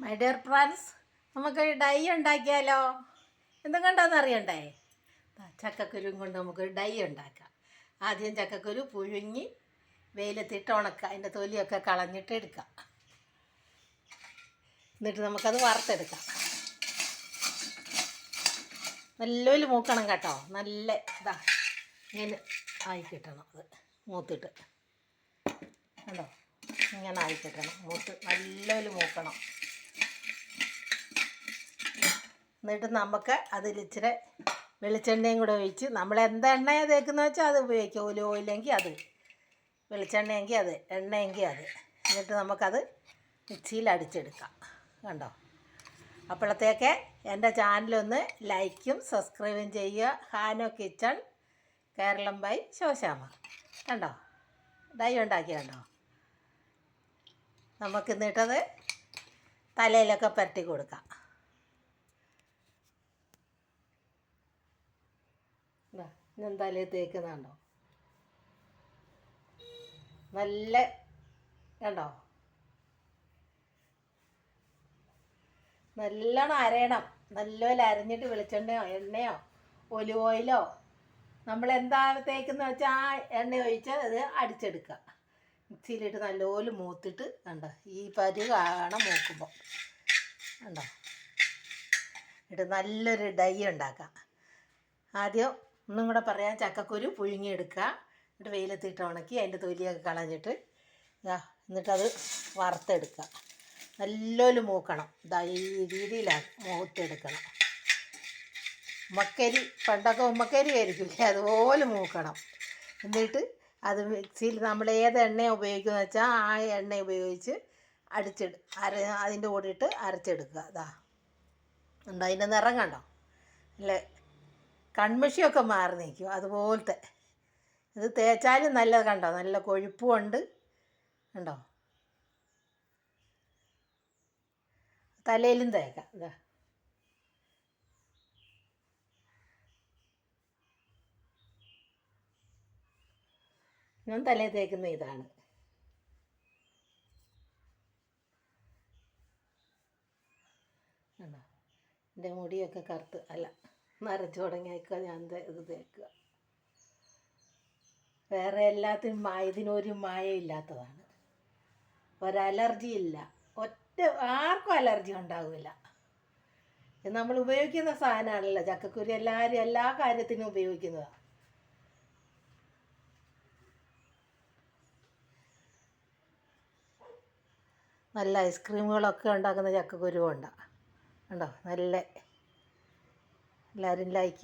My dear friends, നമുക്കൊരു dye ഉണ്ടാക്കിയാലോ? എന്തും കണ്ടോന്ന് അറിയണ്ടേ? ചക്കക്കുരും കൊണ്ട് നമുക്കൊരു ഡൈ ഉണ്ടാക്കാം. ആദ്യം ചക്കക്കുരു പുഴുങ്ങി വെയിലത്തിട്ട് ഉണക്കുക, അതിൻ്റെ തൊലിയൊക്കെ കളഞ്ഞിട്ട് എടുക്കാം. എന്നിട്ട് നമുക്കത് വറുത്തെടുക്കാം. നല്ലൊരു മൂക്കണം കേട്ടോ, നല്ല ഇതാ ഇങ്ങനെ ആയി കിട്ടണം. അത് മൂത്തിട്ട് കണ്ടോ, ഇങ്ങനെ ആയി കിട്ടണം. നല്ലൊരു മൂക്കണം. എന്നിട്ട് നമുക്ക് അതിലിച്ചിരി വെളിച്ചെണ്ണയും കൂടെ ഒഴിച്ച്, നമ്മൾ എന്ത് എണ്ണയാണ് തേക്കുന്നത് വെച്ചാൽ അത് ഉപയോഗിക്കുക. ഓയിലെങ്കിൽ അത്, വെളിച്ചെണ്ണയെങ്കിൽ അത്, എണ്ണയെങ്കിൽ അത്. എന്നിട്ട് നമുക്കത് മിക്സിയിൽ അടിച്ചെടുക്കാം. കണ്ടോ? അപ്പോഴത്തേക്ക് എൻ്റെ ചാനലൊന്ന് ലൈക്കും സബ്സ്ക്രൈബും ചെയ്യുക. ഹാനോ കിച്ചൺ കേരളം ബൈ ശോശാമ്മ. കണ്ടോ, ഡൈ ഉണ്ടാക്കി കണ്ടോ? നമുക്ക് എന്നിട്ടത് തലയിലൊക്കെ പുരട്ടി കൊടുക്കാം. ഞാൻ തലയിൽ തേക്കുന്നുണ്ടോ? നല്ല കണ്ടോ, നല്ലോണം അരയണം. നല്ലപോലെ അരഞ്ഞിട്ട് വെളിച്ചെണ്ണയോ എണ്ണയോ ഒലിവ് ഓയിലോ നമ്മൾ എന്താ തേക്കുന്ന വെച്ചാൽ ആ എണ്ണ ഒഴിച്ച് അത് അടിച്ചെടുക്കുക. മിക്സിയിലിട്ട് നല്ലപോലെ മൂത്തിട്ട് കണ്ടോ, ഈ പരി കാണാൻ മൂക്കുമ്പോൾ കണ്ടോ, എന്നിട്ട് നല്ലൊരു ഡൈ ഉണ്ടാക്കാം. ആദ്യം ഒന്നും കൂടെ പറയാം. ചക്കക്കുരു പുഴുങ്ങിയെടുക്കുക, എന്നിട്ട് വെയിലത്തിട്ട് ഉണക്കി അതിൻ്റെ തൊലിയൊക്കെ കളഞ്ഞിട്ട് എന്നിട്ടത് വറുത്തെടുക്കുക. നല്ലൊരു മൂക്കണം. ഇതാ ഈ രീതിയിലാണ് മൂത്തെടുക്കണം. ഉമ്മക്കരി, പണ്ടൊക്കെ ഉമ്മക്കരി ആയിരിക്കില്ലേ, അതുപോലെ മൂക്കണം. എന്നിട്ട് അത് മിക്സിയിൽ നമ്മൾ ഏത് എണ്ണയാണ് ഉപയോഗിക്കുന്നത് വെച്ചാൽ ആ എണ്ണ ഉപയോഗിച്ച് അതിൻ്റെ കൂടെ ഇട്ട് അരച്ചെടുക്കുക. ഇതാ ഉണ്ടോ, അതിൻ്റെ നിറം കണ്ടോ? അല്ലേ, കൺമഷിയൊക്കെ മാറി നിൽക്കും അതുപോലത്തെ. ഇത് തേച്ചാലും നല്ലത് കണ്ടോ, നല്ല കൊഴുപ്പുമുണ്ട് കണ്ടോ. തലയിലും തേക്കാം. ഇതാ ഞാൻ തലയിൽ തേക്കുന്ന ഇതാണ്. കണ്ടോ, എൻ്റെ മുടിയൊക്കെ കറുത്ത് അല്ല നരച്ചു തുടങ്ങിയേക്കുക. ഞാൻ ഇത് തേക്കുക. വേറെ എല്ലാത്തിനും ഇതിനൊരു മായമില്ലാത്തതാണ്. ഒരലർജി ഇല്ല, ആർക്കും അലർജി ഉണ്ടാവില്ല. ഇത് നമ്മൾ ഉപയോഗിക്കുന്ന സാധനമാണല്ലോ ചക്കക്കുരു. എല്ലാവരും എല്ലാ കാര്യത്തിനും ഉപയോഗിക്കുന്നതാണ്. നല്ല ഐസ്ക്രീമുകളൊക്കെ ഉണ്ടാക്കുന്ന ചക്കക്കുരു കൊണ്ടാണ്. കണ്ടോ, നല്ല എല്ലാവരും ലൈക്ക്